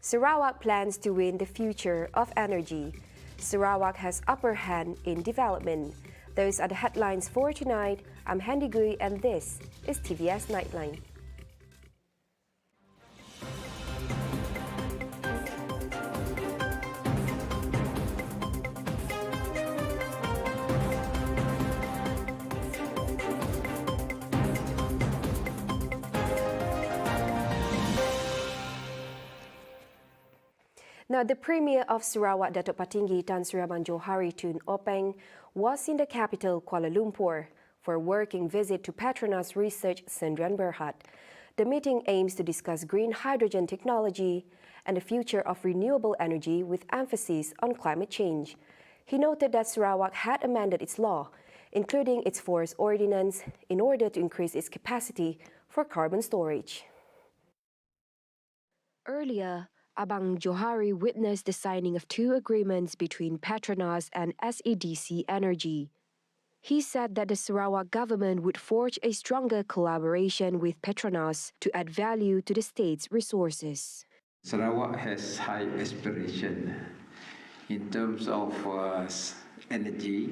Sarawak plans to win the future of energy. Sarawak has upper hand in development. Those are the headlines for tonight. I'm Handy Gui and this is TVS Nightline. Now, the Premier of Sarawak, Datuk Patinggi Tan Sri Abang Johari Tun Openg, was in the capital, Kuala Lumpur, for a working visit to Petronas Research Sdn Bhd. The meeting aims to discuss green hydrogen technology and the future of renewable energy with emphasis on climate change. He noted that Sarawak had amended its law, including its forest ordinance, in order to increase its capacity for carbon storage. Earlier, Abang Johari witnessed the signing of 2 agreements between Petronas and SEDC Energy. He said that the Sarawak government would forge a stronger collaboration with Petronas to add value to the state's resources. Sarawak has high aspiration in terms of energy,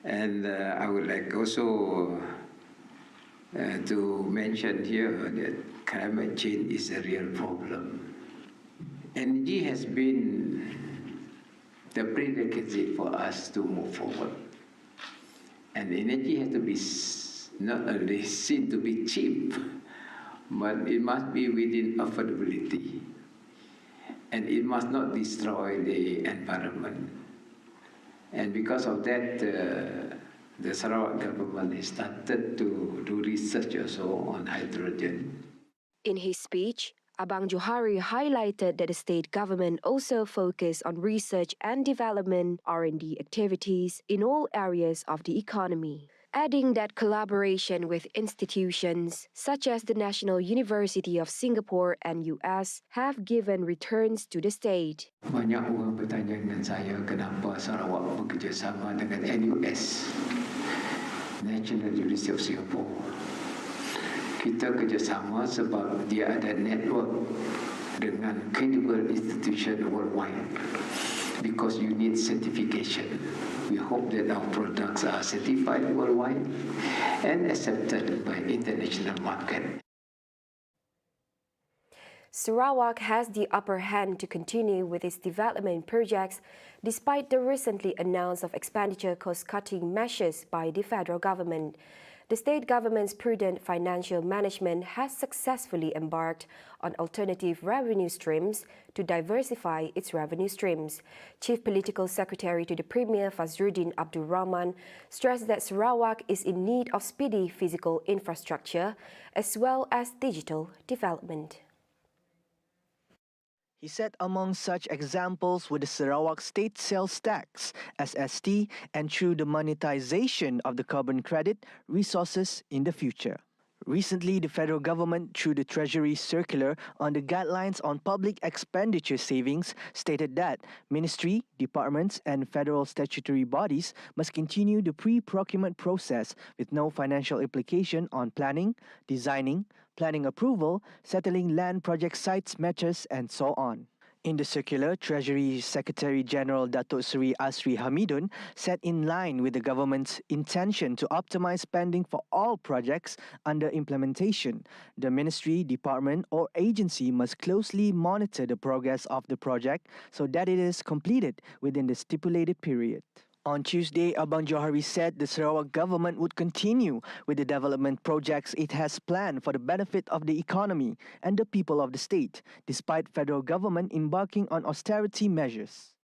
and I would like also to mention here that climate change is a real problem. Energy has been the prerequisite for us to move forward. And energy has to be not only seen to be cheap, but it must be within affordability. And it must not destroy the environment. And because of that, the Sarawak government has started to do research also on hydrogen. In his speech, Abang Johari highlighted that the state government also focused on research and development (R&D) activities in all areas of the economy, adding that collaboration with institutions such as the National University of Singapore and US have given returns to the state. Banyak orang bertanya dengan saya kenapa Sarawak bekerjasama dengan NUS, National University of Singapore. Kita kerjasama sebab dia ada network dengan credible institution worldwide because you need certification. We hope that our products are certified worldwide and accepted by international market. Sarawak has the upper hand to continue with its development projects despite the recently announced of expenditure cost-cutting measures by the federal government. The state government's prudent financial management has successfully embarked on alternative revenue streams to diversify its revenue streams. Chief Political Secretary to the Premier Fazruddin Abdul Rahman stressed that Sarawak is in need of speedy physical infrastructure as well as digital development. He said among such examples were the Sarawak State Sales Tax, SST, and through the monetization of the carbon credit resources in the future. Recently, the federal government, through the Treasury Circular on the guidelines on public expenditure savings, stated that ministry, departments, and federal statutory bodies must continue the pre-procurement process with no financial implication on planning, designing, planning approval, settling land project sites matters, and so on. In the circular, Treasury Secretary General Datuk Seri Asri Hamidun said in line with the government's intention to optimize spending for all projects under implementation, the ministry, department or agency must closely monitor the progress of the project so that it is completed within the stipulated period. On Tuesday, Abang Johari said the Sarawak government would continue with the development projects it has planned for the benefit of the economy and the people of the state, despite federal government embarking on austerity measures.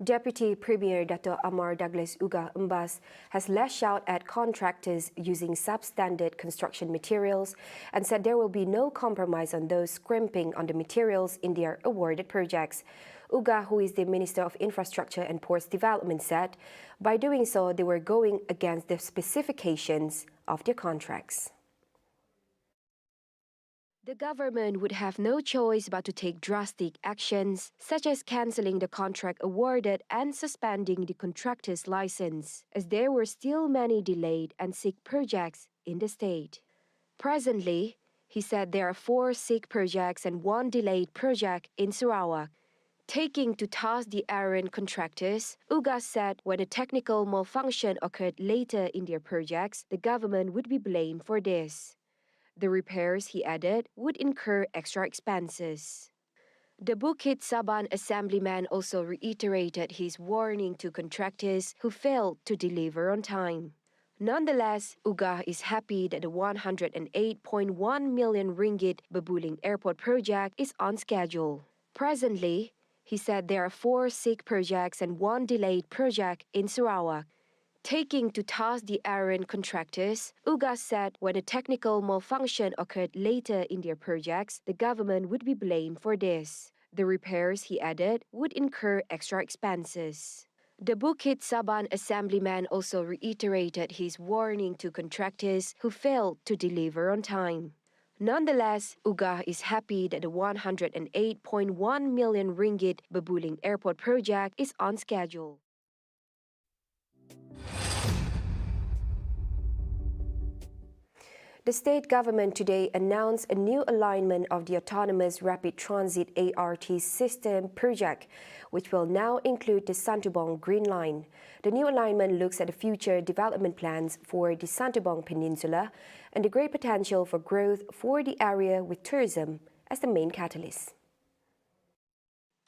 Deputy Premier Dr. Amar Douglas Uga Mbas has lashed out at contractors using substandard construction materials and said there will be no compromise on those scrimping on the materials in their awarded projects. Uga, who is the Minister of Infrastructure and Ports Development, said by doing so they were going against the specifications of their contracts. The government would have no choice but to take drastic actions, such as cancelling the contract awarded and suspending the contractor's license, as there were still many delayed and sick projects in the state. Presently, He said there are 4 sick projects and 1 delayed project in Sarawak. Taking to task the errant contractors, UGA said when a technical malfunction occurred later in their projects, the government would be blamed for this. The repairs, he added, would incur extra expenses. The Bukit Saban assemblyman also reiterated his warning to contractors who failed to deliver on time. Nonetheless, UGA is happy that the 108.1 million ringgit Babuling Airport project is on schedule. Presently, he said there are 4 sick projects and 1 delayed project in Sarawak. Taking to task the errant contractors, UGA said when a technical malfunction occurred later in their projects, the government would be blamed for this. The repairs, he added, would incur extra expenses. The Bukit Saban assemblyman also reiterated his warning to contractors who failed to deliver on time. Nonetheless, UGA is happy that the 108.1 million ringgit Babuling Airport project is on schedule. The state government today announced a new alignment of the Autonomous Rapid Transit ART system project, which will now include the Santubong Green Line. The new alignment looks at the future development plans for the Santubong Peninsula and the great potential for growth for the area with tourism as the main catalyst.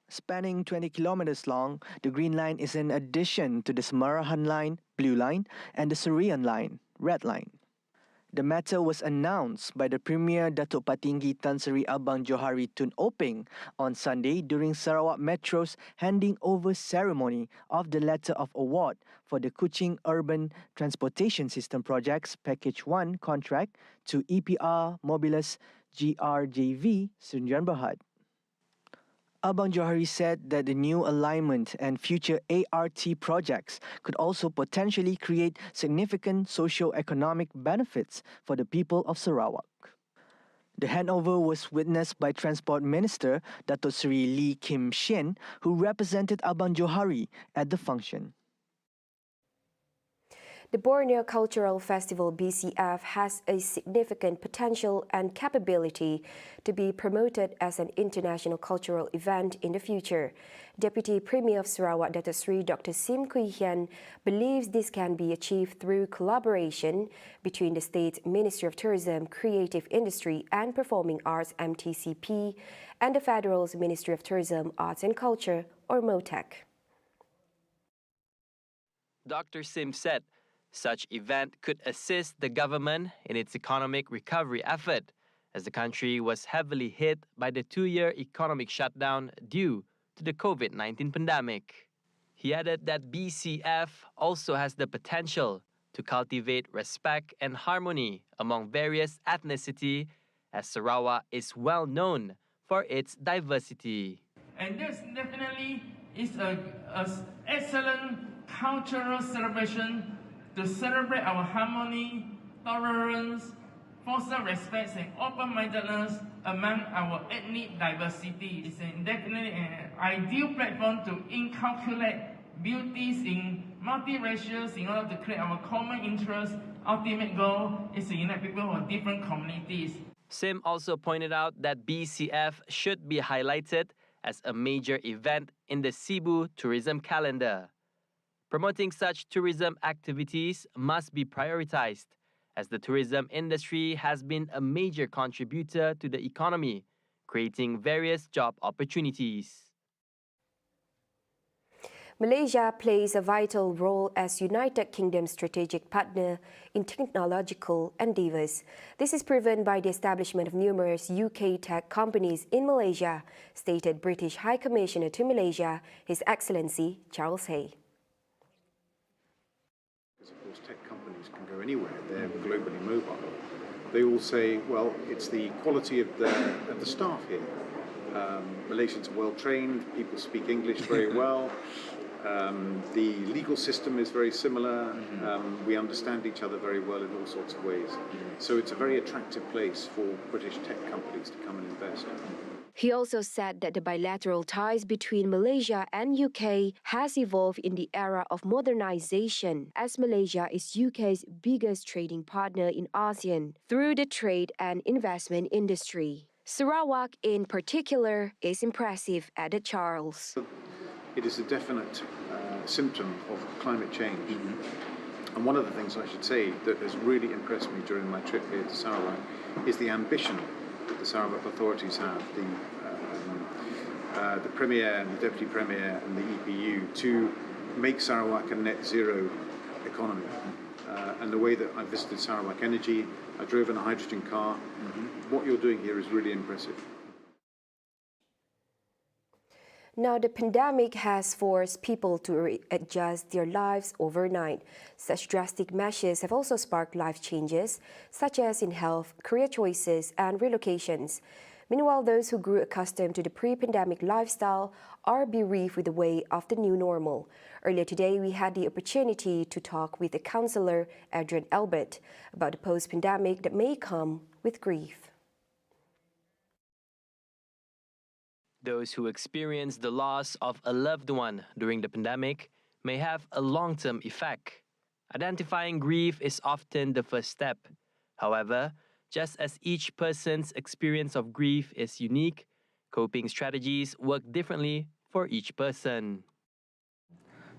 Spanning 20 kilometers long, the Green Line is an addition to the Semarahan Line, Blue Line, and the Surian Line, Red Line. The matter was announced by the Premier Datuk Patinggi Tan Sri Abang Johari Tun Openg on Sunday during Sarawak Metro's handing over ceremony of the letter of award for the Kuching Urban Transportation System Projects Package 1 contract to EPR Mobilis GRJV Sundian Berhad. Abang Johari said that the new alignment and future ART projects could also potentially create significant socio-economic benefits for the people of Sarawak. The handover was witnessed by Transport Minister Dato Sri Lee Kim Shin, who represented Abang Johari at the function. The Borneo Cultural Festival BCF has a significant potential and capability to be promoted as an international cultural event in the future. Deputy Premier of Sarawak, Dato Sri Dr. Sim Kui Hian, believes this can be achieved through collaboration between the State's Ministry of Tourism, Creative Industry and Performing Arts MTCP and the Federal's Ministry of Tourism, Arts and Culture, or MOTAC. Dr. Sim said such event could assist the government in its economic recovery effort, as the country was heavily hit by the 2-year economic shutdown due to the COVID-19 pandemic. He added that BCF also has the potential to cultivate respect and harmony among various ethnicity, as Sarawak is well known for its diversity. And this definitely is an excellent cultural celebration to celebrate our harmony, tolerance, foster respect and open-mindedness among our ethnic diversity. It's definitely an ideal platform to inculcate beauties in multiracials in order to create our common interest. Ultimate goal is to unite people from different communities. Sim also pointed out that BCF should be highlighted as a major event in the Cebu tourism calendar. Promoting such tourism activities must be prioritized, as the tourism industry has been a major contributor to the economy, creating various job opportunities. Malaysia plays a vital role as United Kingdom's strategic partner in technological endeavours. This is proven by the establishment of numerous UK tech companies in Malaysia, stated British High Commissioner to Malaysia, His Excellency Charles Hay. Because of course tech companies can go anywhere, they're globally mobile. They all say, well, it's the quality of the staff here. Malaysians are well trained, people speak English very well. The legal system is very similar. We understand each other very well in all sorts of ways. So it's a very attractive place for British tech companies to come and invest. He also said that the bilateral ties between Malaysia and UK has evolved in the era of modernization, as Malaysia is UK's biggest trading partner in ASEAN through the trade and investment industry. Sarawak, in particular, is impressive, added Charles. It is a definite symptom of climate change. And one of the things I should say that has really impressed me during my trip here to Sarawak is the ambition that the Sarawak authorities have, the Premier and the Deputy Premier and the EPU, to make Sarawak a net zero economy. And the way that I visited Sarawak Energy, I drove in a hydrogen car. What you're doing here is really impressive. Now, the pandemic has forced people to readjust their lives overnight. Such drastic measures have also sparked life changes, such as in health, career choices, and relocations. Meanwhile, those who grew accustomed to the pre-pandemic lifestyle are bereaved with the way of the new normal. Earlier today, we had the opportunity to talk with the counsellor, Adrian Albert, about the post-pandemic that may come with grief. Those who experience the loss of a loved one during the pandemic may have a long-term effect. Identifying grief is often the first step. However, just as each person's experience of grief is unique, coping strategies work differently for each person.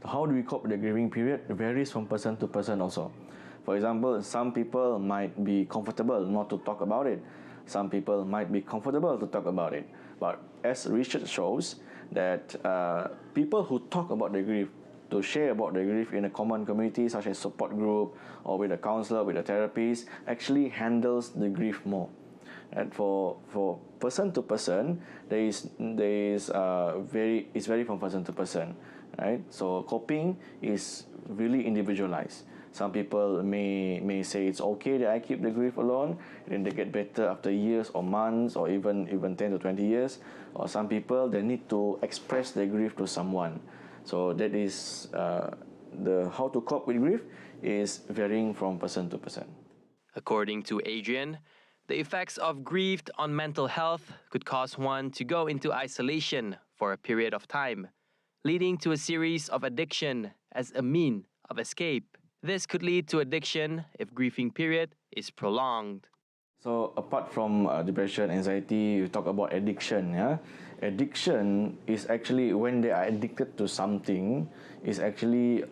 How do we cope with the grieving period varies from person to person also. For example, some people might be comfortable not to talk about it. Some people might be comfortable to talk about it. But as research shows that people who talk about the grief, to share about the grief in a common community such as support group or with a counsellor, with a therapist, actually handles the grief more. And for person to person, it's very from person to person, right? So coping is really individualized. Some people may say it's okay that I keep the grief alone, and they get better after years or months or even 10 to 20 years. Or some people, they need to express their grief to someone. So that is how to cope with grief is varying from person to person. According to Adrian, the effects of grief on mental health could cause one to go into isolation for a period of time, leading to a series of addiction as a mean of escape. This could lead to addiction if grieving period is prolonged. So apart from depression, anxiety, you talk about addiction. Yeah? Addiction is actually when they are addicted to something, is actually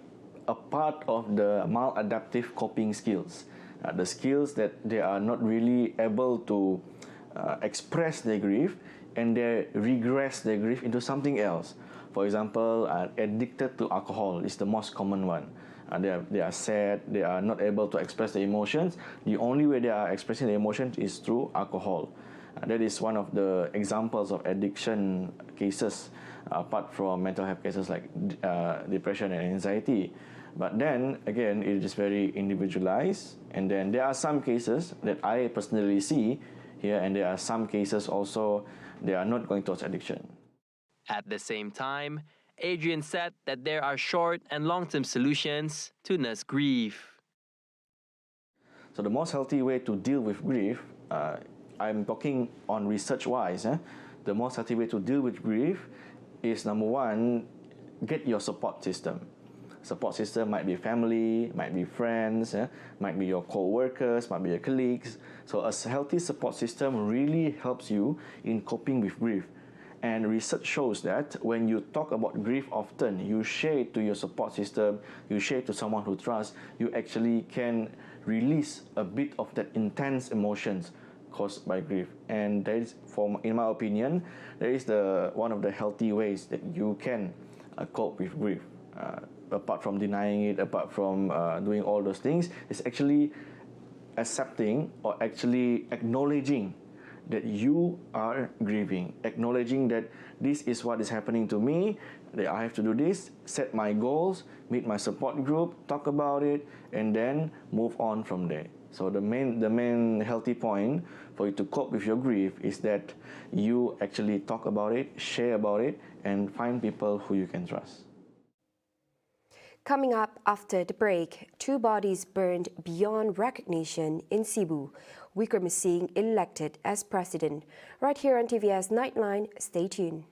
a part of the maladaptive coping skills. The skills that they are not really able to express their grief, and they regress their grief into something else. For example, addicted to alcohol is the most common one. They are sad, they are not able to express their emotions. The only way they are expressing their emotions is through alcohol. That is one of the examples of addiction cases, apart from mental health cases like depression and anxiety. But then, again, it is very individualized. And then there are some cases that I personally see here, and there are some cases also they are not going towards addiction. At the same time, Adrian said that there are short and long-term solutions to nurse grief. So the most healthy way to deal with grief, I'm talking on research-wise, the most healthy way to deal with grief is, number one, get your support system. Support system might be family, might be friends, might be your co-workers, might be your colleagues. So a healthy support system really helps you in coping with grief. And research shows that when you talk about grief often, you share it to your support system, you share it to someone who trusts, you actually can release a bit of that intense emotions caused by grief. And that is, in my opinion, that is one of the healthy ways that you can cope with grief. Apart from denying it, apart from doing all those things, it's actually accepting or actually acknowledging that you are grieving, acknowledging that this is what is happening to me, that I have to do this, set my goals, meet my support group, talk about it, and then move on from there. So the main healthy point for you to cope with your grief is that you actually talk about it, share about it, and find people who you can trust. Coming up after the break, 2 bodies burned beyond recognition in Cebu. Wickremesinghe elected as president. Right here on TVS Nightline, stay tuned.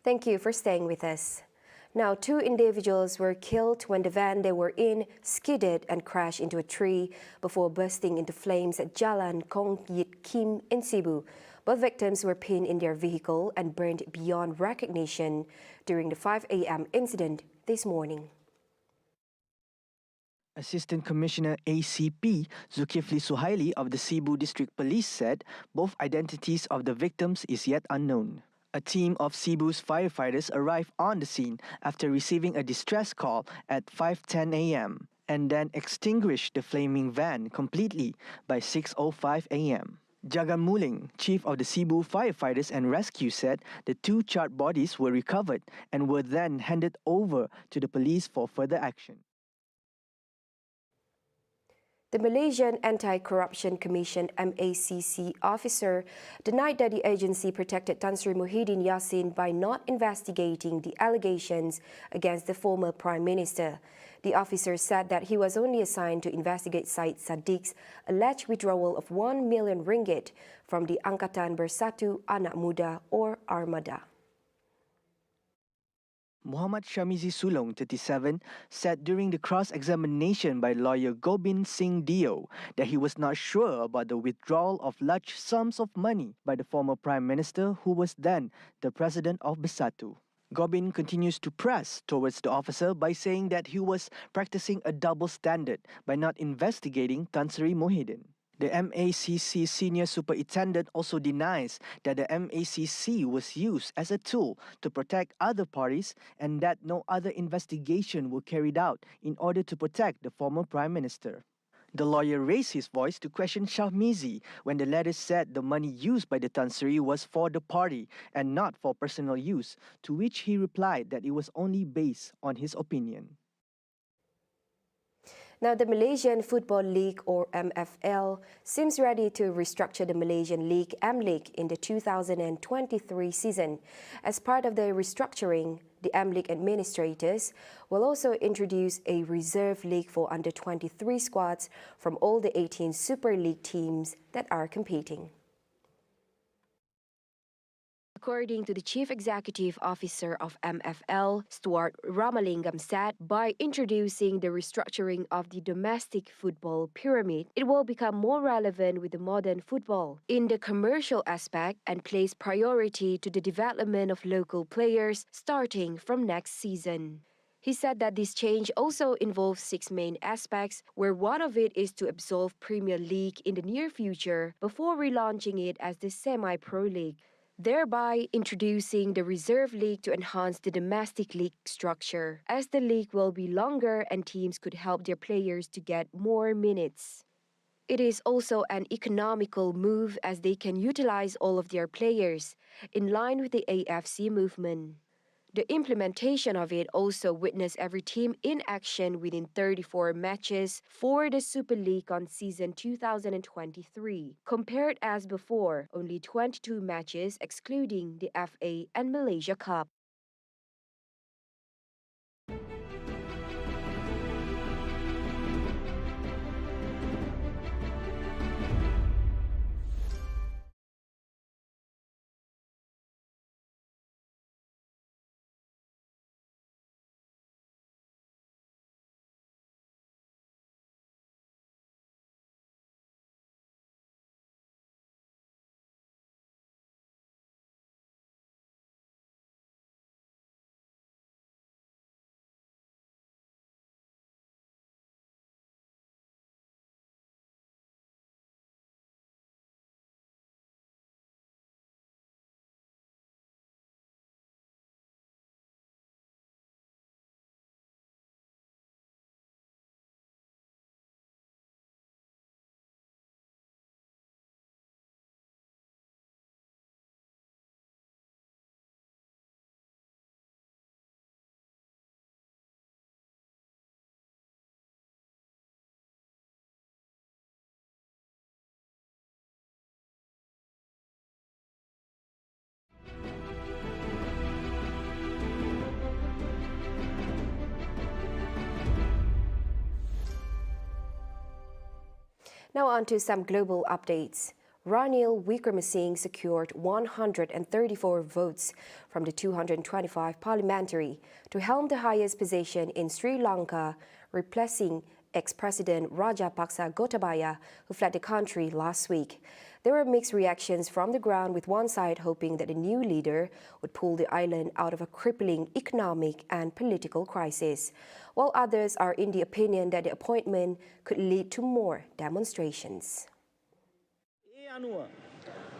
Thank you for staying with us. Now, 2 individuals were killed when the van they were in skidded and crashed into a tree before bursting into flames at Jalan Kong Yit Kim in Cebu. Both victims were pinned in their vehicle and burned beyond recognition during the 5 a.m. incident this morning. Assistant Commissioner ACP Zulkifli Suhaili of the Cebu District Police said both identities of the victims is yet unknown. A team of Cebu's firefighters arrived on the scene after receiving a distress call at 5:10 a.m. and then extinguished the flaming van completely by 6:05 a.m. Jagan Muling, chief of the Cebu Firefighters and Rescue, said the 2 charred bodies were recovered and were then handed over to the police for further action. The Malaysian Anti-Corruption Commission MACC officer denied that the agency protected Tan Sri Muhydin Yassin by not investigating the allegations against the former Prime Minister. The officer said that he was only assigned to investigate Said Sadiq's alleged withdrawal of 1 million ringgit from the Angkatan Bersatu Anak Muda or Armada. Muhammad Shamizi Sulong, 37, said during the cross-examination by lawyer Gobind Singh Dio that he was not sure about the withdrawal of large sums of money by the former Prime Minister who was then the President of Bersatu. Gobind continues to press towards the officer by saying that he was practicing a double standard by not investigating Tan Sri Muhydin. The MACC senior superintendent also denies that the MACC was used as a tool to protect other parties and that no other investigation were carried out in order to protect the former Prime Minister. The lawyer raised his voice to question Shahmizi when the latter said the money used by the Tan Sri was for the party and not for personal use, to which he replied that it was only based on his opinion. Now, the Malaysian Football League, or MFL, seems ready to restructure the Malaysian League, M-League, in the 2023 season. As part of the restructuring, the M-League administrators will also introduce a reserve league for under-23 squads from all the 18 Super League teams that are competing. According to the Chief Executive Officer of MFL, Stuart Ramalingam said, by introducing the restructuring of the domestic football pyramid, it will become more relevant with the modern football in the commercial aspect and place priority to the development of local players starting from next season. He said that this change also involves 6 main aspects, where one of it is to absorb Premier League in the near future before relaunching it as the semi-pro league, thereby introducing the reserve league to enhance the domestic league structure, as the league will be longer and teams could help their players to get more minutes. It is also an economical move as they can utilize all of their players, in line with the AFC movement. The implementation of it also witnessed every team in action within 34 matches for the Super League on season 2023, compared as before, only 22 matches excluding the FA and Malaysia Cup. Now on to some global updates. Ranil Wickremesinghe secured 134 votes from the 225 parliamentary to helm the highest position in Sri Lanka, replacing ex-president Rajapaksa Gotabaya, who fled the country last week. There were mixed reactions from the ground, with one side hoping that the new leader would pull the island out of a crippling economic and political crisis, while others are in the opinion that the appointment could lead to more demonstrations.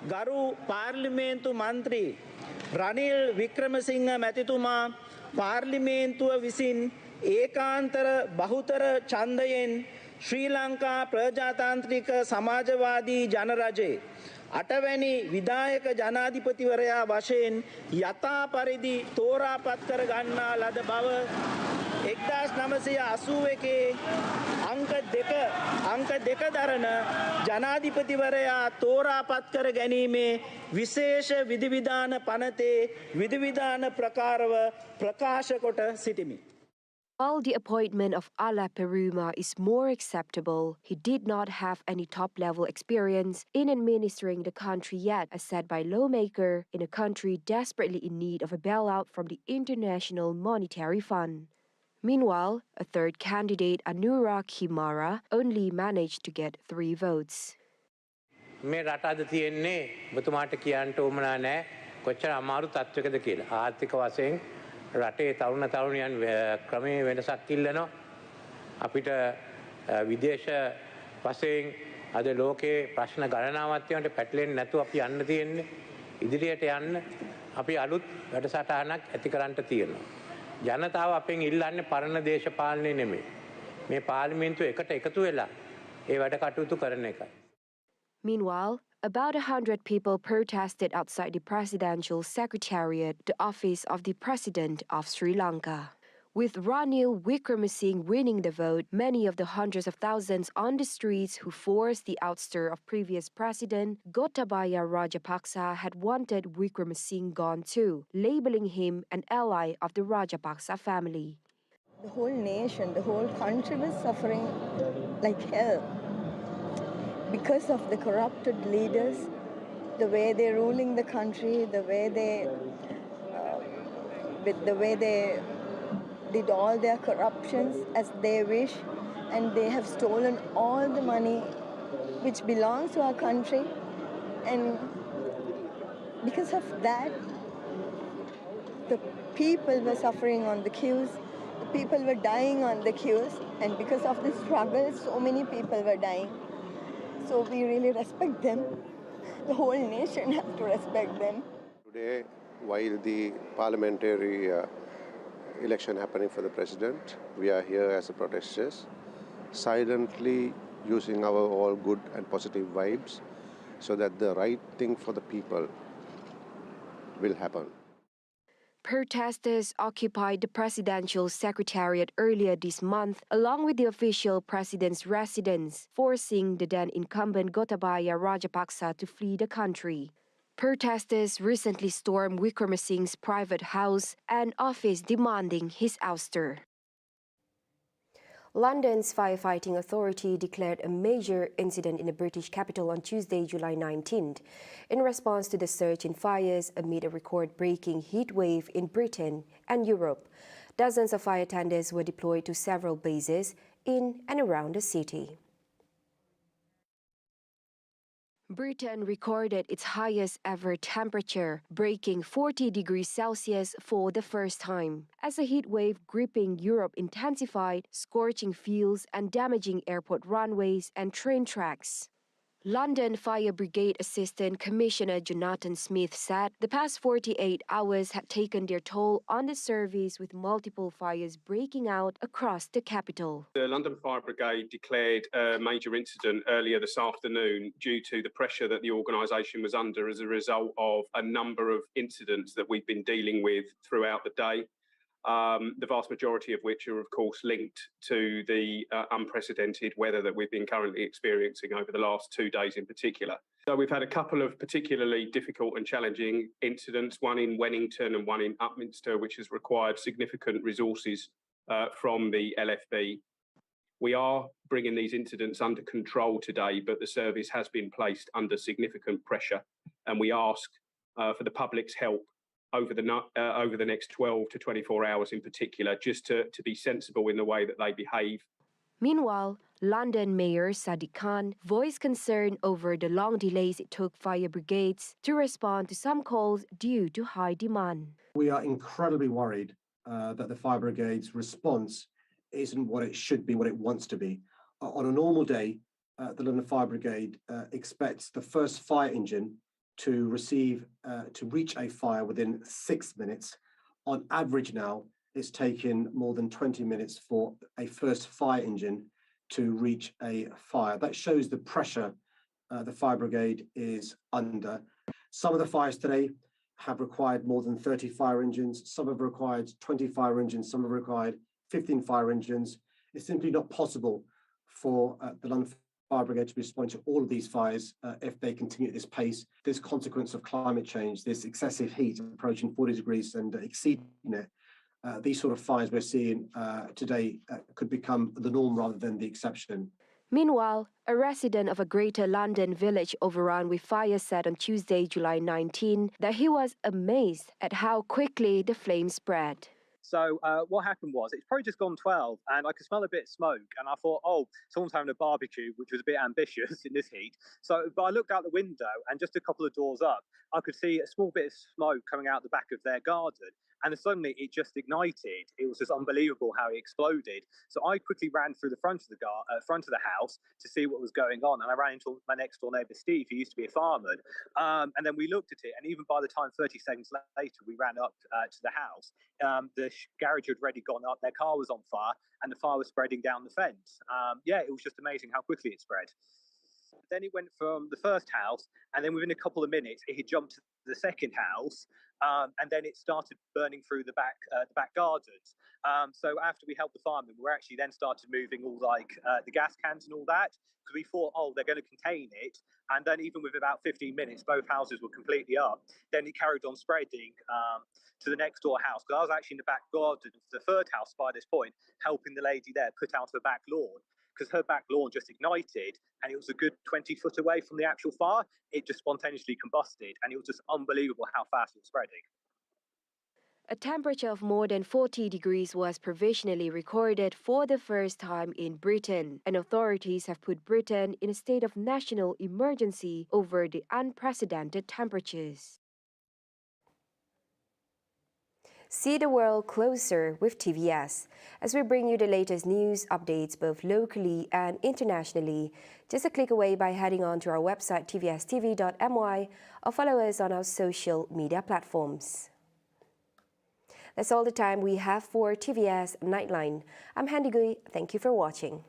ගරු පාර්ලිමේන්තු මන්ත්‍රී රනිල් වික්‍රමසිංහ මැතිතුමා පාර්ලිමේන්තුව විසින් ඒකාන්තර බහුතර ඡන්දයෙන් ශ්‍රී ලංකා ප්‍රජාතාන්ත්‍රික සමාජවාදී ජනරජයේ 8වැනි විධායක ජනාධිපතිවරයා වශයෙන් යථා පරිදි තෝරාපත් කර ගන්නා ලද බව 1981 අංක දෙක දරන ජනාධිපතිවරයා තෝරාපත් කර ගැනීමේ විශේෂ විධිවිධාන පනතේ විධිවිධාන ප්‍රකාරව ප්‍රකාශ කොට සිටිමි. While the appointment of Ala Peruma is more acceptable, he did not have any top-level experience in administering the country yet, as said by lawmaker in a country desperately in need of a bailout from the International Monetary Fund. Meanwhile, a third candidate, Anura Kimara, only managed to get 3 votes. මේ රට අද තියෙන්නේ ඔබතුමාට කියන්න උවමනා නැහැ කොච්චර අමාරු තත්වයකද කියලා. ආර්ථික වශයෙන් රටේ තරුණ තරුණියන් ක්‍රමයේ වෙනසක් ඉල්ලනවා. අපිට විදේශ වශයෙන් අද ලෝකේ ප්‍රශ්න ගණනාවක් තියෙනට පැටලෙන්නේ නැතුව අපි යන්න තියෙන්නේ. ඉදිරියට යන්න අපි අලුත් වැඩසටහනක් ඇති කරන්න තියෙනවා. ජනතාව අපෙන් ඉල්ලන්නේ පරණ දේශපාලනය නෙමෙයි. මේ පාර්ලිමේන්තුව එකට එකතු වෙලා ඒ වැඩ කටයුතු කරන එකයි. Meanwhile, about 100 people protested outside the presidential secretariat, the office of the president of Sri Lanka. With Ranil Wickremesinghe winning the vote, many of the hundreds of thousands on the streets who forced the ouster of previous president Gotabaya Rajapaksa had wanted Wickremesinghe gone too, labeling him an ally of the Rajapaksa family. The whole nation, the whole country was suffering like hell because of the corrupted leaders, the way they're ruling the country, the way they did all their corruptions as they wish, and they have stolen all the money which belongs to our country, and because of that the people were suffering on the queues, the people were dying on the queues, and because of this struggle so many people were dying. So we really respect them. The whole nation has to respect them. Today, while the parliamentary election happening for the president, we are here as a protesters, silently using our all good and positive vibes so that the right thing for the people will happen. Protesters occupied the presidential secretariat earlier this month, along with the official president's residence, forcing the then incumbent Gotabaya Rajapaksa to flee the country. Protesters recently stormed Wickramasinghe's private house and office demanding his ouster. London's firefighting authority declared a major incident in the British capital on Tuesday, July 19th, in response to the surge in fires amid a record-breaking heatwave in Britain and Europe. Dozens of fire tenders were deployed to several bases in and around the city. Britain recorded its highest ever temperature, breaking 40 degrees Celsius for the first time, as a heat wave gripping Europe intensified, scorching fields and damaging airport runways and train tracks. London Fire Brigade Assistant Commissioner Jonathan Smith said the past 48 hours had taken their toll on the service, with multiple fires breaking out across the capital. The London Fire Brigade declared a major incident earlier this afternoon due to the pressure that the organisation was under as a result of a number of incidents that we've been dealing with throughout the day. The vast majority of which are, of course, linked to the unprecedented weather that we've been currently experiencing over the last 2 days in particular. So we've had a couple of particularly difficult and challenging incidents, one in Wennington and one in Upminster, which has required significant resources from the LFB. We are bringing these incidents under control today, but the service has been placed under significant pressure, and we ask for the public's help over the next 12 to 24 hours in particular, just to be sensible in the way that they behave. Meanwhile, London Mayor Sadiq Khan voiced concern over the long delays it took fire brigades to respond to some calls due to high demand. We are incredibly worried that the fire brigade's response isn't what it should be, what it wants to be. On a normal day, the London Fire Brigade expects the first fire engine to reach a fire within 6 minutes. On average now, it's taken more than 20 minutes for a first fire engine to reach a fire. That shows the pressure the fire brigade is under. Some of the fires today have required more than 30 fire engines. Some have required 20 fire engines. Some have required 15 fire engines. It's simply not possible for the London Fire Brigade to respond to all of these fires if they continue at this pace. This consequence of climate change, this excessive heat approaching 40 degrees and exceeding it, these sort of fires we're seeing today could become the norm rather than the exception. Meanwhile, a resident of a Greater London village overrun with fire said on Tuesday, July 19, that he was amazed at how quickly the flames spread. So what happened was, it's probably just gone 12 and I could smell a bit of smoke, and I thought, oh, someone's having a barbecue, which was a bit ambitious in this heat. But I looked out the window, and just a couple of doors up, I could see a small bit of smoke coming out the back of their garden. And then suddenly it just ignited. It was just unbelievable how it exploded. So I quickly ran through the front of the house to see what was going on, and I ran into my next door neighbour Steve, who used to be a fireman. And then we looked at it, and even by the time 30 seconds later we ran up to the house, the garage had already gone up. Their car was on fire, and the fire was spreading down the fence. Yeah, it was just amazing how quickly it spread. Then it went from the first house, and then within a couple of minutes, it had jumped to the second house, and then it started burning through the back gardens. So after we helped the firemen, we actually then started moving all the gas cans and all that, because we thought, oh, they're going to contain it. And then even with about 15 minutes, both houses were completely up. Then it carried on spreading to the next door house, because I was actually in the back garden of the third house by this point, helping the lady there put out her back lawn, because her back lawn just ignited, and it was a good 20 foot away from the actual fire. It just spontaneously combusted, and it was just unbelievable how fast it was spreading. A temperature of more than 40 degrees was provisionally recorded for the first time in Britain, and authorities have put Britain in a state of national emergency over the unprecedented temperatures. See the world closer with TVS. As we bring you the latest news updates both locally and internationally, just a click away by heading on to our website TVSTVMY or follow us on our social media platforms. That's all the time we have for TVS Nightline. I'm Handy Gui. Thank you for watching.